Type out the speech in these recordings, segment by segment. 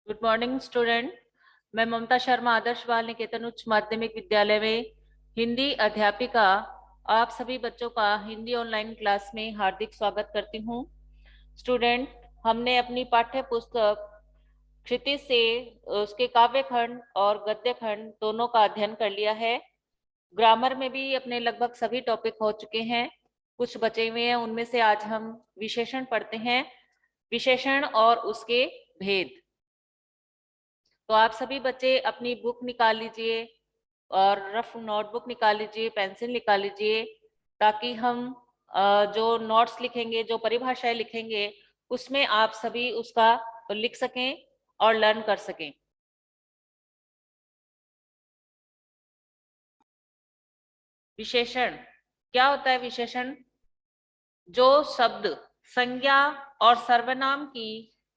Good morning student. मैं ममता शर्मा आदर्श बाल निकेतन उच्च माध्यमिक विद्यालय में हिंदी अध्यापिका आप सभी बच्चों का हिंदी ऑनलाइन क्लास में हार्दिक स्वागत करती हूँ। स्टूडेंट, हमने अपनी पाठ्य पुस्तक क्षितिज से उसके काव्य खंड और गद्य खंड दोनों का अध्ययन कर लिया है। ग्रामर में भी अपने लगभग सभी टॉपिक हो चुके हैं, कुछ बचे हुए हैं। उनमें से आज हम विशेषण पढ़ते हैं, विशेषण और उसके भेद। तो आप सभी बच्चे अपनी बुक निकाल लीजिए और रफ नोटबुक निकाल लीजिए, पेंसिल निकाल लीजिए, ताकि हम जो नोट्स लिखेंगे, जो परिभाषाएं लिखेंगे, उसमें आप सभी उसका लिख सकें और लर्न कर सकें। विशेषण क्या होता है? विशेषण जो शब्द संज्ञा और सर्वनाम की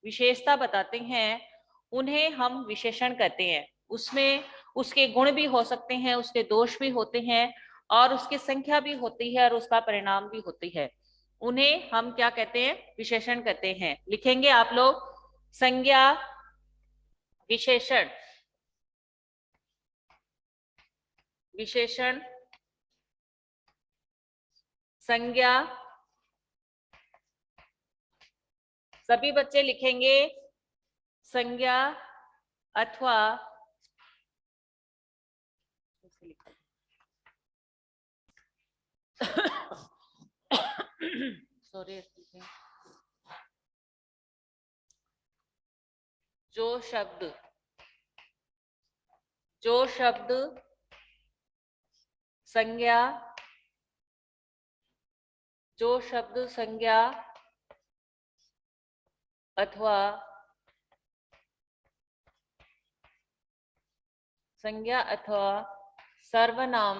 विशेषता बताते हैं, उन्हें हम विशेषण कहते हैं। उसमें उसके गुण भी हो सकते हैं, उसके दोष भी होते हैं, और उसकी संख्या भी होती है और उसका परिणाम भी होती है। उन्हें हम क्या कहते हैं? विशेषण कहते हैं। लिखेंगे आप लोग, संज्ञा, विशेषण, विशेषण, संज्ञा। सभी बच्चे लिखेंगे संज्ञा अथवा सॉरी, जो शब्द संज्ञा, जो शब्द संज्ञा अथवा सर्वनाम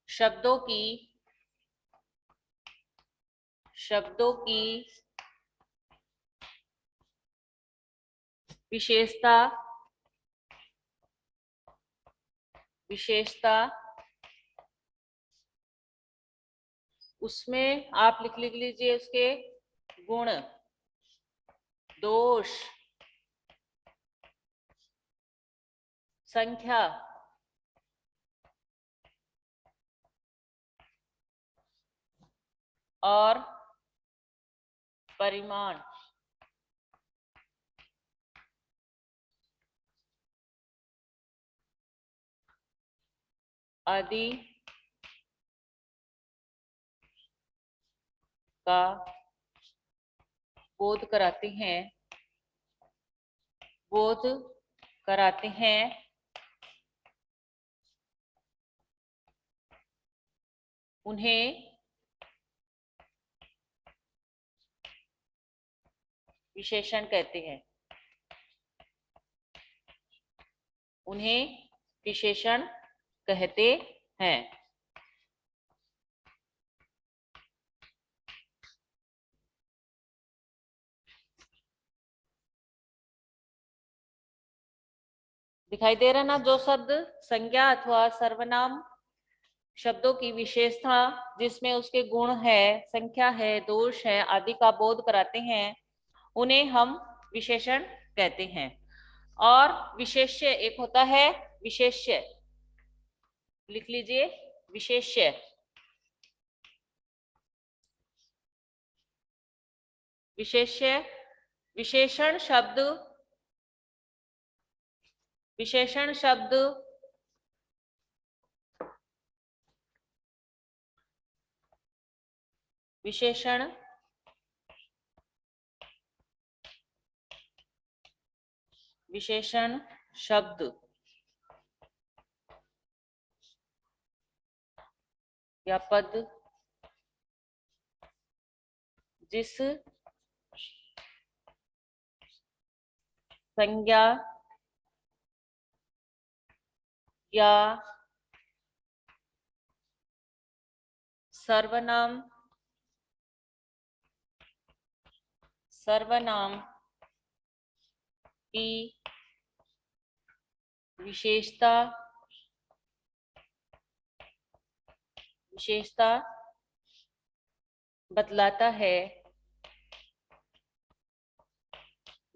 शब्दों की विशेषता उसमें आप लिख लीजिए उसके गुण, दोष, संख्या और परिमाण। आदि का बोध कराते हैं उन्हें विशेषण कहते हैं। उन्हें विशेषण कहते हैं। दिखाई दे रहा ना? जो शब्द संज्ञा अथवा सर्वनाम शब्दों की विशेषता, जिसमें उसके गुण है, संख्या है, दोष है, आदि का बोध कराते हैं, उन्हें हम विशेषण कहते हैं। और विशेष्य एक होता है, विशेष्य लिख लीजिए, विशेष्य। विशेष्य विशेषण शब्द विशेषण शब्द विशेषण विशेषण शब्द या पद जिस संज्ञा या सर्वनाम की विशेषता बतलाता है,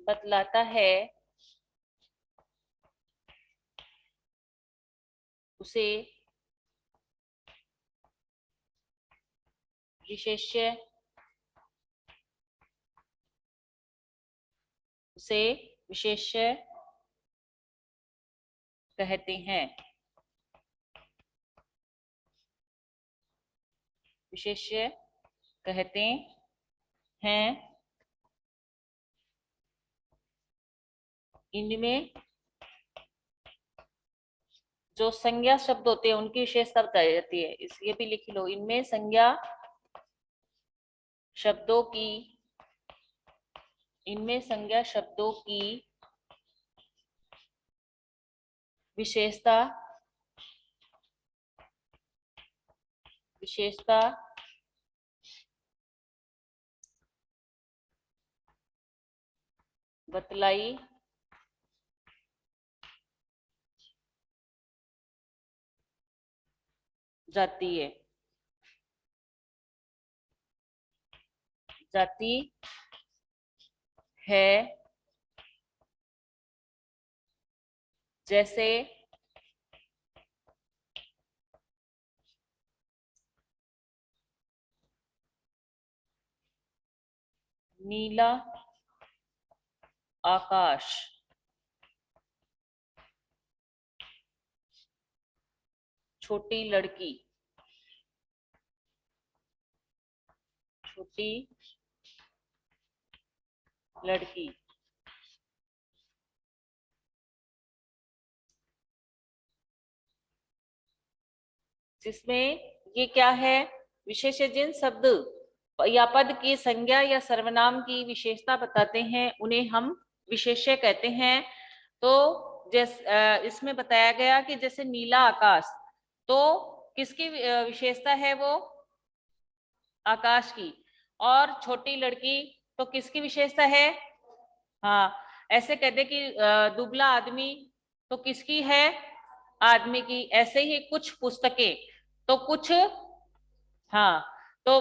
बतलाता है उसे विशेष्य कहते हैं। विशेष्य कहते हैं। इनमें जो संज्ञा शब्द होते हैं उनकी विशेषता बताई जाती है। इस ये भी लिख लो, इनमें संज्ञा शब्दों की विशेषता बतलाई जाती है जैसे नीला आकाश, छोटी लड़की, जिसमें ये क्या है, विशेषण शब्द या पद की संज्ञा या सर्वनाम की विशेषता बताते हैं, उन्हें हम विशेष्य कहते हैं। तो इसमें बताया गया कि जैसे नीला आकाश, तो किसकी विशेषता है वो, आकाश की। और छोटी लड़की तो किसकी विशेषता है, हाँ। ऐसे कहते कि दुबला आदमी तो किसकी है, आदमी की। ऐसे ही कुछ पुस्तकें तो कुछ, हाँ। तो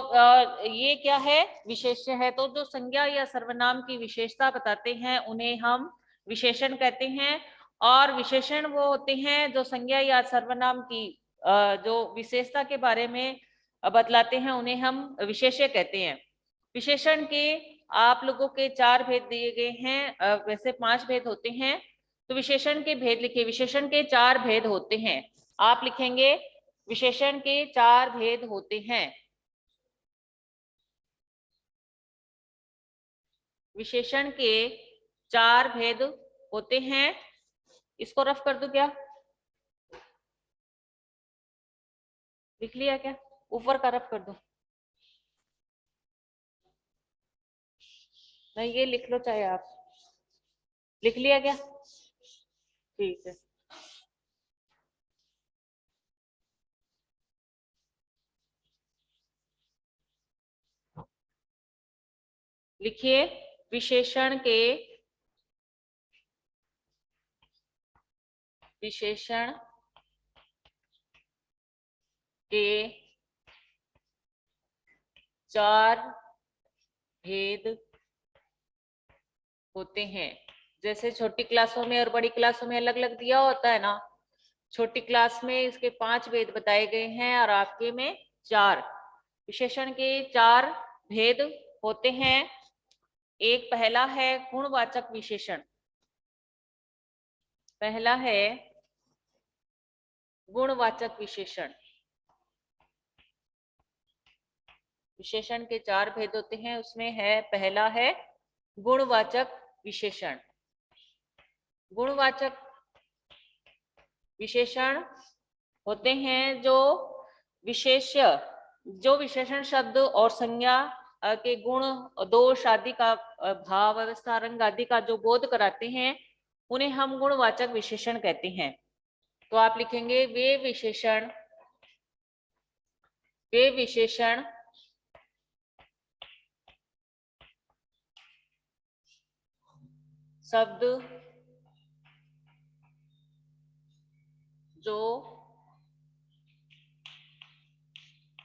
ये क्या है, विशेष्य है। तो जो संज्ञा या सर्वनाम की विशेषता बताते हैं उन्हें हम विशेषण कहते हैं। और विशेषण वो होते हैं जो संज्ञा या सर्वनाम की जो विशेषता के बारे में बतलाते हैं, उन्हें हम विशेष्य कहते हैं। विशेषण के आप लोगों के 4 भेद दिए गए हैं, वैसे 5 भेद होते हैं। तो विशेषण के भेद लिखिए। विशेषण के 4 भेद होते हैं। आप लिखेंगे विशेषण के 4 भेद होते हैं। विशेषण के 4 भेद होते हैं। इसको रफ कर दूं क्या, लिख लिया क्या, ऊपर का रफ कर दो। नहीं, ये लिख लो चाहे आप, लिख लिया क्या, ठीक है। लिखिए, विशेषण के के 4 भेद होते हैं। जैसे छोटी क्लासों में और बड़ी क्लासों में अलग अलग दिया होता है ना। छोटी क्लास में इसके 5 भेद बताए गए हैं और आपके में 4। विशेषण के 4 भेद होते हैं। एक पहला है गुणवाचक विशेषण। पहला है गुणवाचक विशेषण। विशेषण के 4 भेद होते हैं, उसमें है पहला है गुणवाचक विशेषण। गुणवाचक विशेषण होते हैं जो विशेषण शब्द और संज्ञा के गुण, दोष आदि का, भाव, अवस्था, रंग आदि का जो बोध कराते हैं, उन्हें हम गुणवाचक विशेषण कहते हैं। तो आप लिखेंगे वे विशेषण शब्द जो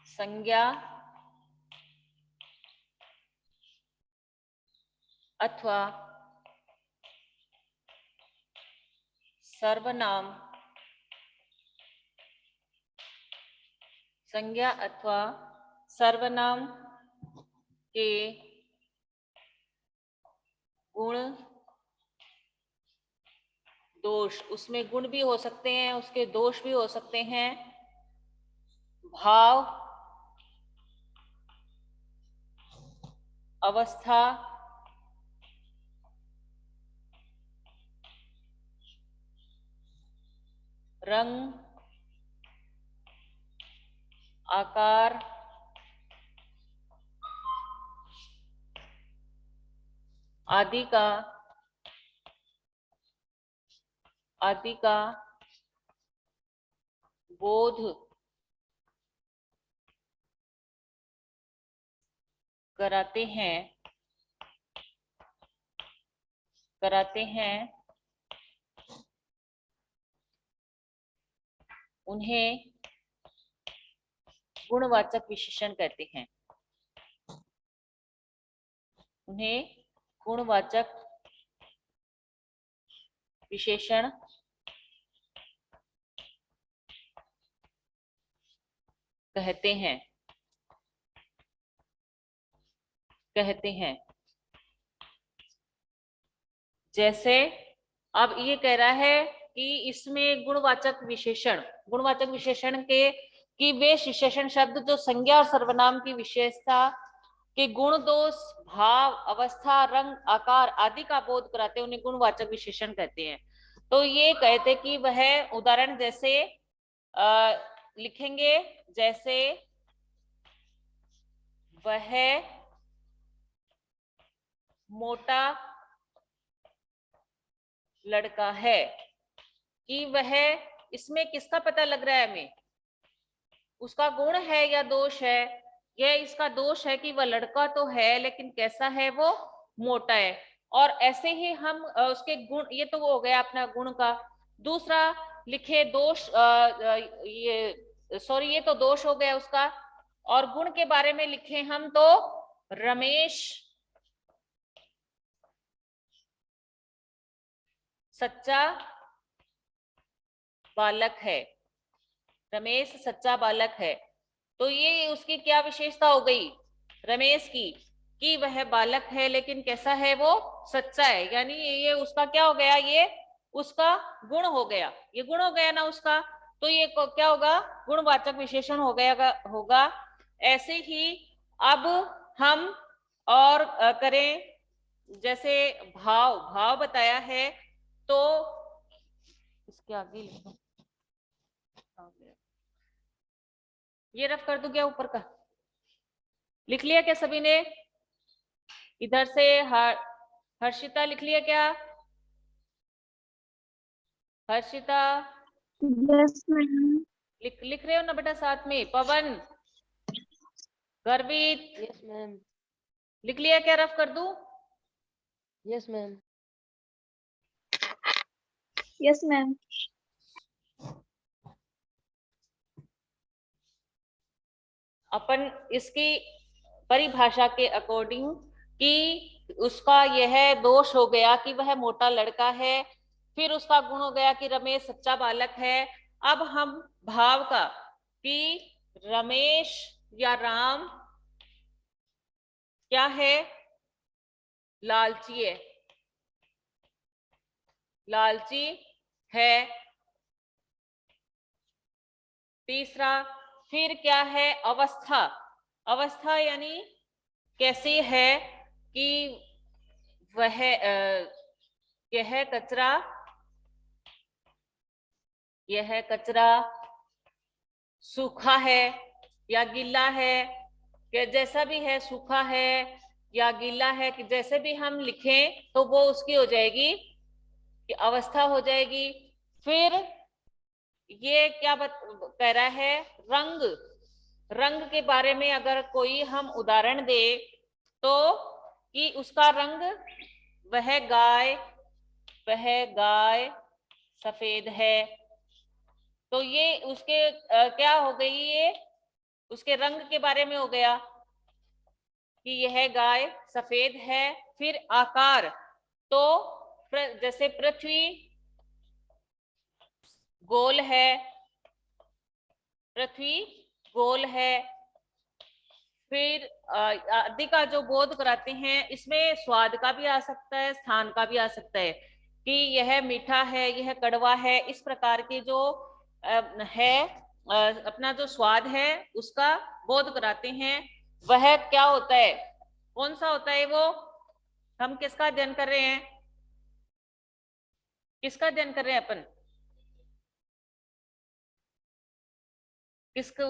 संज्ञा अथवा सर्वनाम संज्ञा अथवा सर्वनाम के गुण दोष, उसमें गुण भी हो सकते हैं, उसके दोष भी हो सकते हैं। भाव, अवस्था, रंग, आकार, आदि का बोध कराते हैं, उन्हें गुणवाचक विशेषण कहते हैं। उन्हें गुणवाचक विशेषण कहते हैं। जैसे अब ये कह रहा है कि इसमें गुणवाचक विशेषण के कि वे विशेषण शब्द जो संज्ञा और सर्वनाम की विशेषता के गुण, दोष, भाव, अवस्था, रंग, आकार आदि का बोध कराते हैं, उन्हें गुणवाचक विशेषण कहते हैं। तो ये कहते कि वह उदाहरण जैसे लिखेंगे, जैसे वह मोटा लड़का है, कि वह, इसमें किसका पता लग रहा है हमें? उसका गुण है या दोष है? यह इसका दोष है कि वह लड़का तो है लेकिन कैसा है? वो मोटा है। और ऐसे ही हम उसके गुण, ये तो वो हो गया अपना गुण का। दूसरा लिखे दोष, ये तो दोष हो गया उसका। और गुण के बारे में लिखे हम तो रमेश सच्चा बालक है। रमेश सच्चा बालक है। तो ये उसकी क्या विशेषता हो गई रमेश की, कि वह बालक है लेकिन कैसा है? वो सच्चा है। यानी ये उसका क्या हो गया? ये उसका गुण हो गया। ये गुण हो गया ना उसका, तो ये क्या होगा? गुणवाचक विशेषण हो गया होगा। ऐसे ही अब हम और करें, जैसे भाव बताया है, तो इसके आगे लिखो, ये रफ कर दूं क्या? ऊपर का लिख लिया क्या सभी ने? इधर से हर्षिता लिख लिया क्या? Harshita yes ma'am. लिख रहे हो ना बेटा साथ में? पवन, गर्वित, यस मैम। लिख लिया क्या? रफ कर दूं? Yes ma'am. Yes ma'am. अपन इसकी परिभाषा के अकॉर्डिंग कि उसका यह दोष हो गया कि वह मोटा लड़का है, फिर उसका गुण हो गया कि रमेश सच्चा बालक है। अब हम भाव का, कि रमेश या राम क्या है? लालची है। लालची है। तीसरा फिर क्या है? अवस्था। अवस्था यानी कैसी है? कि वह यह कचरा सूखा है या गीला है, कि जैसा भी है, सूखा है या गीला है, कि जैसे भी हम लिखें तो वो उसकी हो जाएगी, कि अवस्था हो जाएगी। फिर ये क्या कह रहा है? रंग के बारे में अगर कोई हम उदाहरण दे, तो कि उसका रंग, वह गाय सफेद है। तो ये उसके क्या हो गई? ये उसके रंग के बारे में हो गया कि यह गाय सफेद है। फिर आकार, तो जैसे पृथ्वी गोल है, पृथ्वी गोल है। फिर आदि का जो बोध कराते हैं, इसमें स्वाद का भी आ सकता है, स्थान का भी आ सकता है कि यह मीठा है, यह कड़वा है। इस प्रकार के जो है अपना जो स्वाद है उसका बोध कराते हैं। वह क्या होता है, कौन सा होता है वो? हम किसका अध्ययन कर रहे हैं? किसका अध्ययन कर रहे हैं अपन?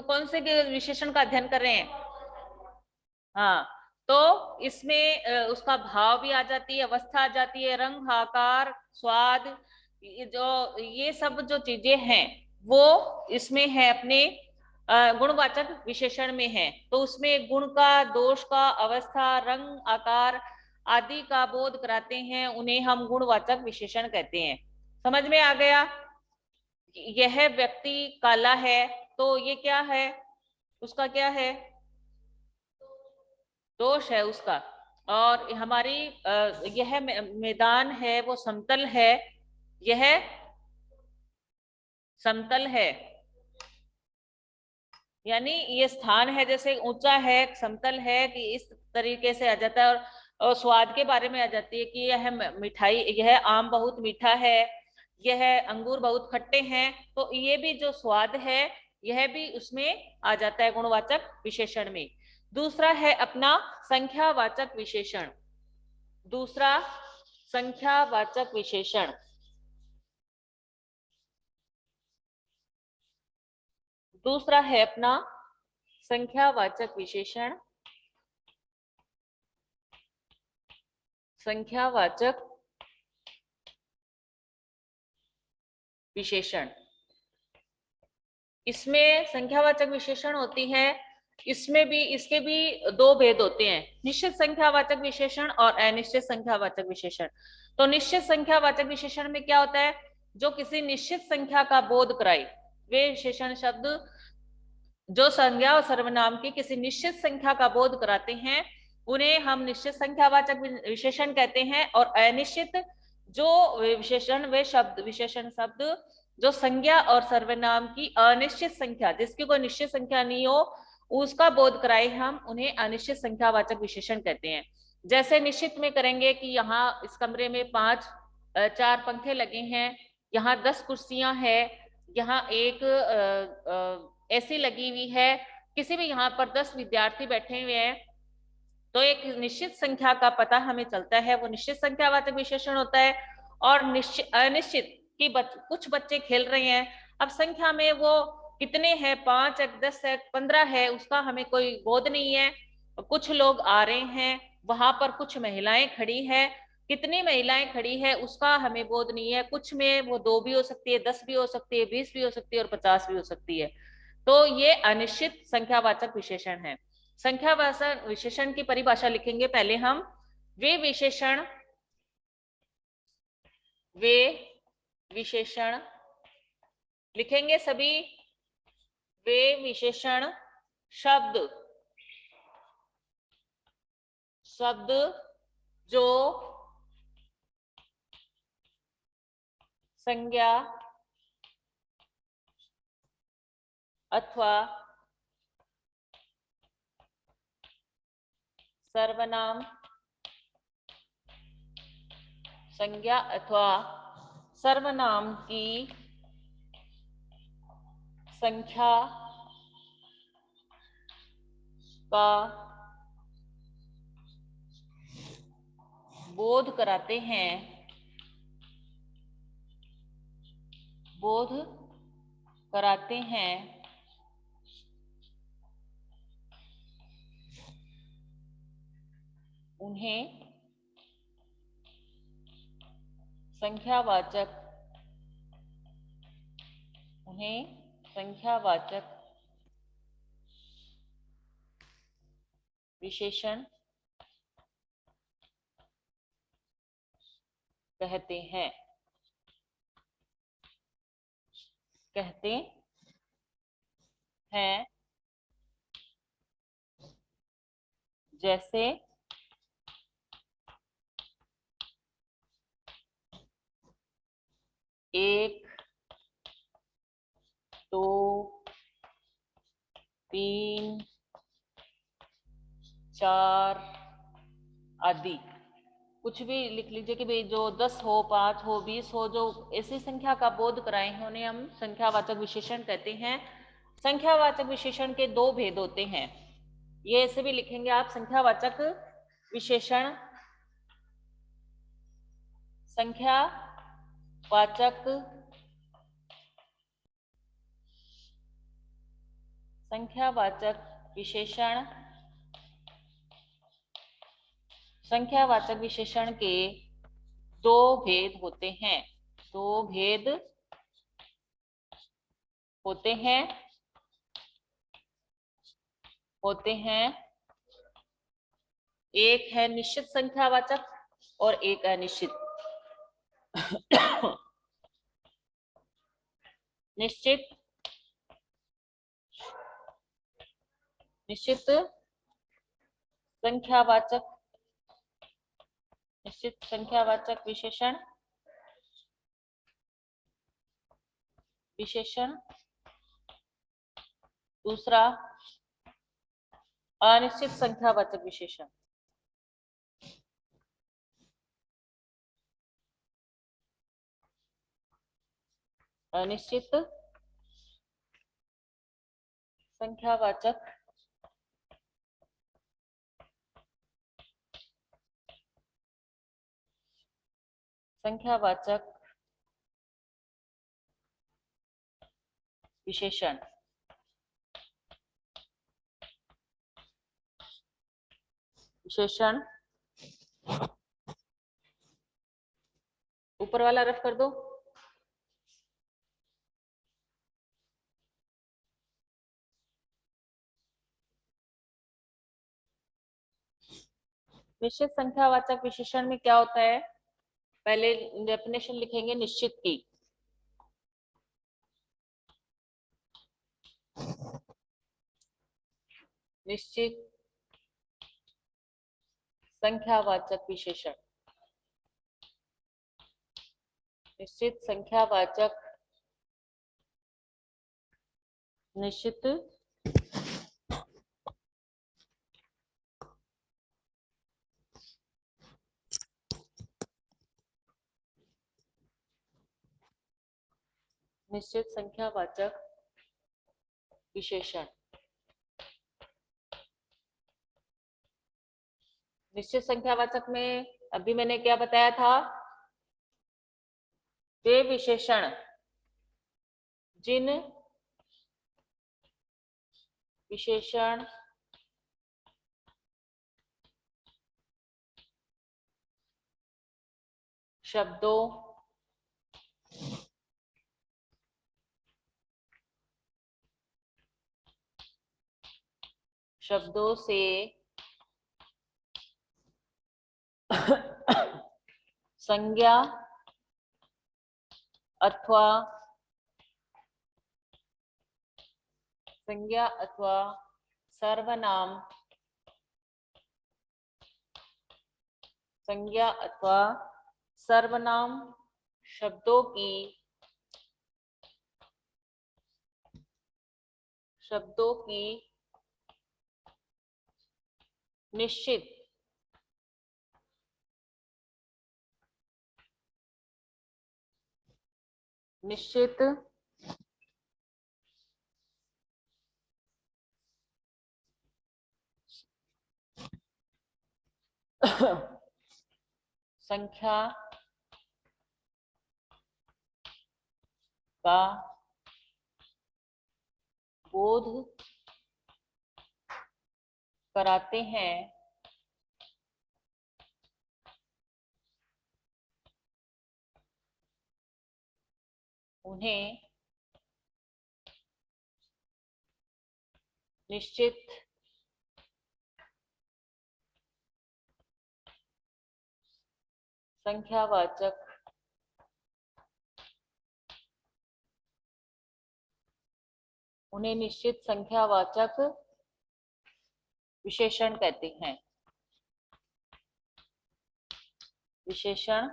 कौन से विशेषण का अध्ययन कर रहे हैं? हाँ, तो इसमें उसका भाव भी आ जाती है, अवस्था आ जाती है, रंग, आकार, स्वाद, ये सब जो चीजें हैं वो इसमें है, अपने गुणवाचक विशेषण में है। तो उसमें गुण का, दोष का, अवस्था, रंग, आकार आदि का बोध कराते हैं, उन्हें हम गुणवाचक विशेषण कहते हैं। समझ में आ गया? यह व्यक्ति काला है, तो ये क्या है, उसका क्या है? दोष है उसका। और हमारी यह मैदान है वो समतल है, यह समतल है, यानी ये स्थान है, जैसे ऊंचा है, समतल है, कि इस तरीके से आ जाता है। और स्वाद के बारे में आ जाती है कि यह मिठाई, यह आम बहुत मीठा है, यह अंगूर बहुत खट्टे हैं। तो ये भी जो स्वाद है यह भी उसमें आ जाता है गुणवाचक विशेषण में। दूसरा है अपना संख्यावाचक विशेषण। दूसरा संख्यावाचक विशेषण। दूसरा है अपना संख्यावाचक विशेषण। संख्यावाचक विशेषण, इसमें संख्यावाचक विशेषण होती है, इसमें भी, इसके भी दो भेद होते हैं, निश्चित संख्यावाचक विशेषण और अनिश्चित संख्यावाचक विशेषण। तो निश्चित संख्यावाचक विशेषण में क्या होता है, जो किसी निश्चित संख्या का बोध कराए, वे विशेषण शब्द जो संज्ञा और सर्वनाम की किसी निश्चित संख्या का बोध कराते हैं, उन्हें हम निश्चित संख्यावाचक विशेषण कहते हैं। और अनिश्चित जो विशेषण, वे शब्द, विशेषण शब्द जो संज्ञा और सर्वनाम की अनिश्चित संख्या, जिसकी कोई निश्चित संख्या नहीं हो, उसका बोध कराए, हम उन्हें अनिश्चित संख्यावाचक विशेषण कहते हैं। जैसे निश्चित में करेंगे कि यहाँ इस कमरे में 4 पंखे लगे हैं, यहाँ 10 कुर्सियां हैं, यहाँ एक एसी लगी हुई है, किसी भी यहाँ पर 10 विद्यार्थी बैठे हुए हैं, तो एक निश्चित संख्या का पता हमें चलता है, वो निश्चित संख्यावाचक विशेषण होता है। और अनिश्चित कि कुछ बच्चे खेल रहे हैं, अब संख्या में वो कितने हैं, 5 है, 10 है, 15 है, उसका हमें कोई बोध नहीं है। कुछ लोग आ रहे हैं, वहां पर कुछ महिलाएं खड़ी है, कितनी महिलाएं खड़ी है उसका हमें बोध नहीं है। कुछ में वो 2 भी हो सकती है, 10 भी हो सकती है, 20 भी हो सकती है और 50 भी हो सकती है। तो ये अनिश्चित संख्यावाचक विशेषण है। संख्यावाचक विशेषण की परिभाषा लिखेंगे पहले हम। वे विशेषण, वे विशेषण लिखेंगे सभी। वे विशेषण शब्द, शब्द जो संज्ञा अथवा सर्वनाम, संज्ञा अथवा सर्वनाम की संख्या का बोध कराते हैं, बोध कराते हैं, उन्हें संख्यावाचक, उन्हें संख्यावाचक विशेषण कहते हैं, कहते हैं। जैसे एक 3, 4 आदि कुछ भी लिख लीजिए कि भाई जो 10 हो, 5 हो, 20 हो, जो ऐसी संख्या का बोध कराए हैं उन्हें हम संख्यावाचक विशेषण कहते हैं। संख्यावाचक विशेषण के दो भेद होते हैं, ये ऐसे भी लिखेंगे आप, संख्यावाचक विशेषण, संख्यावाचक विशेषण, संख्यावाचक विशेषण के दो भेद होते हैं, दो भेद होते हैं। एक है निश्चित संख्यावाचक और एक अनिश्चित। निश्चित संख्यावाचक विशेषण। दूसरा अनिश्चित संख्यावाचक विशेषण। अनिश्चित संख्यावाचक विशेषण। ऊपर वाला रफ कर दो। निश्चित संख्यावाचक विशेषण में क्या होता है, पहले डेफिनेशन लिखेंगे निश्चित की। निश्चित संख्यावाचक विशेषण, निश्चित संख्यावाचक निश्चित निश्चित संख्यावाचक विशेषण। निश्चित संख्यावाचक में अभी मैंने क्या बताया था, वे विशेषण जिन विशेषण शब्दों से संज्ञा अथवा सर्वनाम, संज्ञा अथवा सर्वनाम शब्दों की निश्चित संख्या का बोध कराते हैं, उन्हें निश्चित संख्यावाचक विशेषण कहते हैं। विशेषण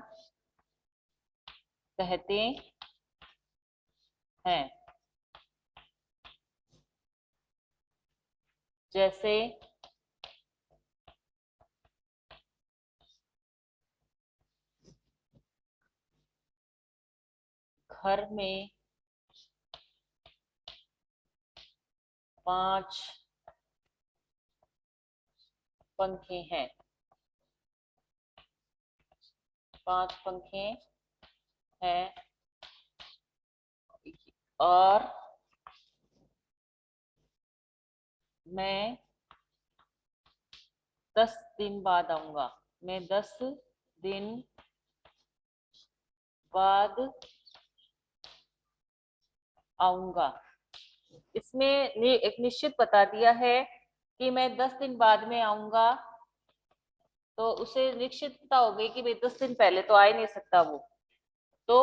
कहते हैं। जैसे घर में 5 पंखे हैं। 5 पंखे हैं और मैं 10 दिन बाद आऊंगा। मैं 10 दिन बाद आऊंगा। इसमें एक निश्चित बता दिया है कि मैं 10 दिन बाद में आऊंगा, तो उसे निश्चितता हो गई कि भाई 10 दिन पहले तो आ ही नहीं सकता वो, तो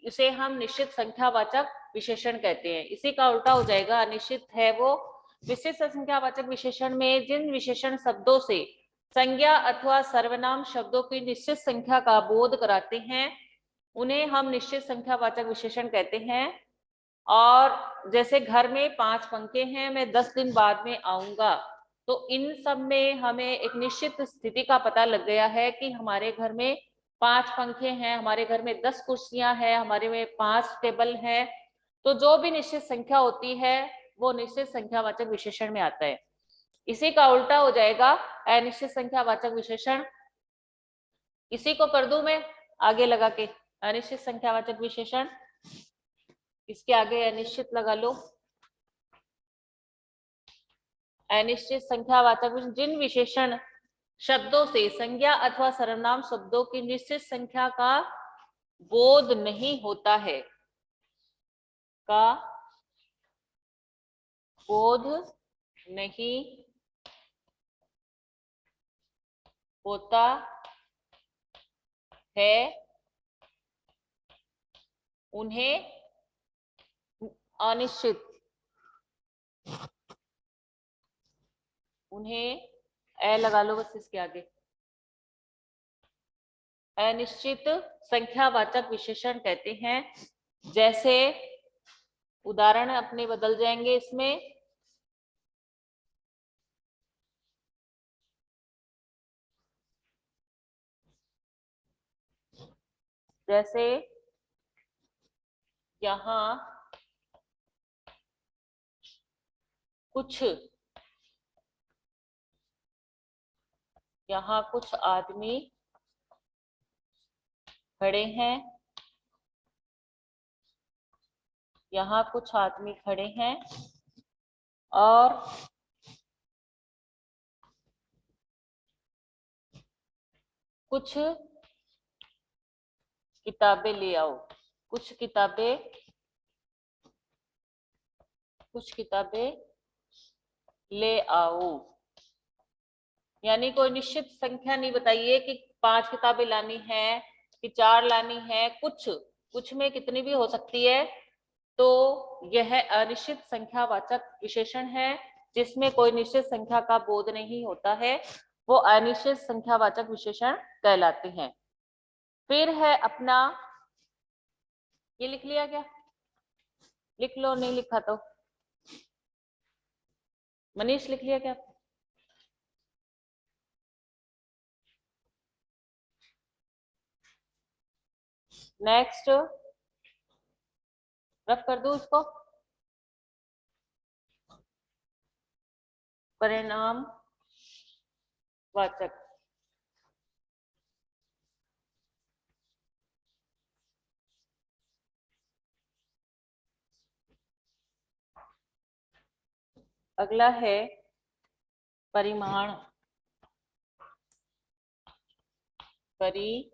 इसे हम निश्चित संख्यावाचक विशेषण कहते हैं। इसी का उल्टा हो जाएगा, अनिश्चित है वो। विशिष्ट संख्यावाचक विशेषण में जिन विशेषण शब्दों से संज्ञा अथवा सर्वनाम शब्दों की निश्चित संख्या का बोध कराते हैं उन्हें हम निश्चित संख्यावाचक विशेषण कहते हैं। और जैसे घर में 5 पंखे हैं, मैं 10 दिन बाद में आऊंगा, तो इन सब में हमें एक निश्चित स्थिति का पता लग गया है कि हमारे घर में 5 पंखे हैं, हमारे घर में 10 कुर्सियां हैं, हमारे में 5 टेबल हैं। तो जो भी निश्चित संख्या होती है वो निश्चित संख्यावाचक विशेषण में आता है। इसी का उल्टा हो जाएगा अनिश्चित संख्यावाचक विशेषण। इसी को कर दूं मैं आगे लगा के, अनिश्चित संख्यावाचक विशेषण, इसके आगे अनिश्चित लगा लो। अनिश्चित संख्यावाचक जिन विशेषण शब्दों से संज्ञा अथवा सर्वनाम शब्दों की निश्चित संख्या का बोध नहीं होता है, का बोध नहीं होता है, उन्हें अनिश्चित, उन्हें ए लगा लो बस इसके आगे, अनिश्चित संख्यावाचक विशेषण कहते हैं। जैसे उदाहरण अपने बदल जाएंगे इसमें। जैसे यहाँ कुछ आदमी खड़े हैं, यहाँ कुछ आदमी खड़े हैं और कुछ किताबें ले आओ। कुछ किताबें ले आओ, यानी कोई निश्चित संख्या नहीं बताइए कि 5 किताबें लानी है कि 4 लानी है, कुछ में कितनी भी हो सकती है। तो यह अनिश्चित संख्यावाचक विशेषण है जिसमें कोई निश्चित संख्या का बोध नहीं होता है, वो अनिश्चित संख्यावाचक विशेषण कहलाते हैं। फिर है अपना, ये लिख लिया क्या? लिख लो, नहीं लिखा तो मनीष लिख लिया क्या? नेक्स्ट रफ कर दो इसको, परिणाम वाचक। अगला है परिमाण, परिमाणवाचक,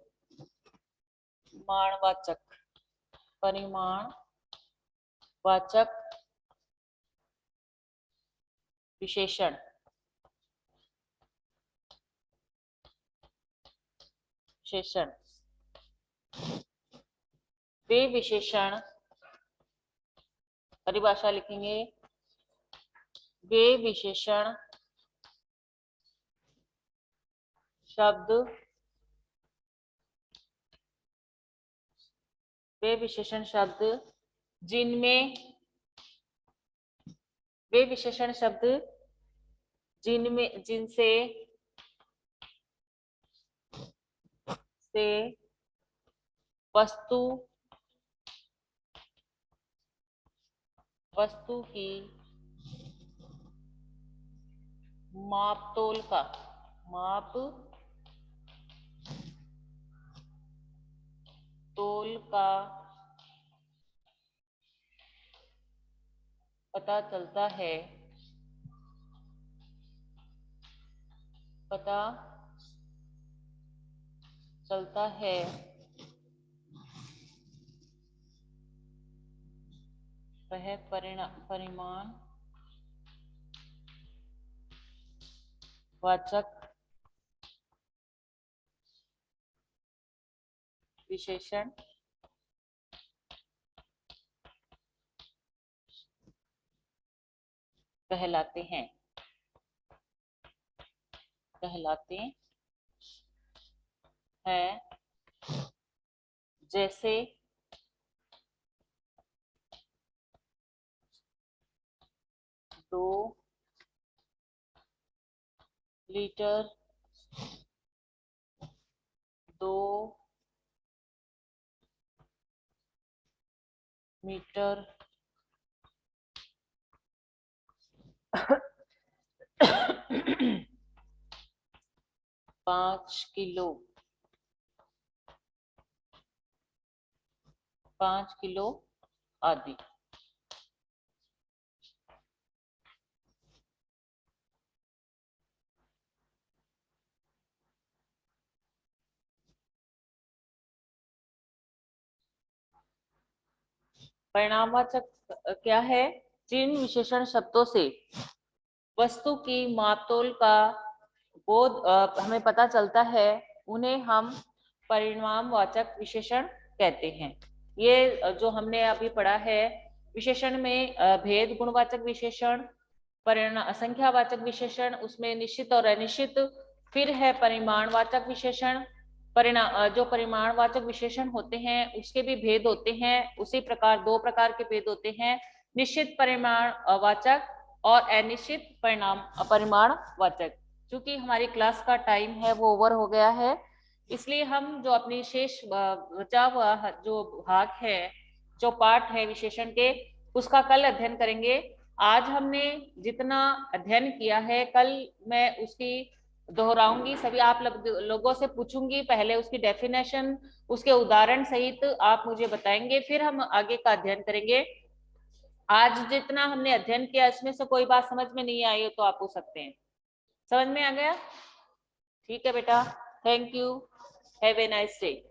परिमाणवाचक विशेषण। वे विशेषण, परिभाषा लिखेंगे, वे विशेषण शब्द, वे विशेषण शब्द जिनमें, वे विशेषण शब्द जिनमें जिनसे से वस्तु की माप तोल का पता चलता है वह परिमाण वाचक विशेषण कहलाते हैं। जैसे 2 लीटर 2 मीटर 5 किलो आदि। परिणामवाचक क्या है? जिन विशेषण शब्दों से वस्तु की मापतोल का बोध हमें पता चलता है उन्हें हम परिणामवाचक विशेषण कहते हैं। ये जो हमने अभी पढ़ा है, विशेषण में भेद गुणवाचक विशेषण, संख्यावाचक विशेषण, उसमें निश्चित और अनिश्चित, फिर है परिमाणवाचक विशेषण। जो परिमाणवाचक विशेषण होते हैं उसके भी भेद होते हैं। उसी प्रकार 2 प्रकार के भेद होते हैं, निश्चित परिमाणवाचक और अनिश्चित परिमाणवाचक। क्योंकि हमारी क्लास का टाइम है वो ओवर हो गया है, इसलिए हम जो अपनी शेष बचा हुआ जो भाग है, जो पार्ट है विशेषण के, उसका कल अध्ययन करेंगे। आज हमने जितना अध्ययन किया है कल मैं उसकी दोहराऊंगी, सभी आप लोगों से पूछूंगी, पहले उसकी डेफिनेशन, उसके उदाहरण सहित आप मुझे बताएंगे, फिर हम आगे का अध्ययन करेंगे। आज जितना हमने अध्ययन किया इसमें से कोई बात समझ में नहीं आई हो तो आप पूछ सकते हैं। समझ में आ गया? ठीक है बेटा, thank you, have a nice day.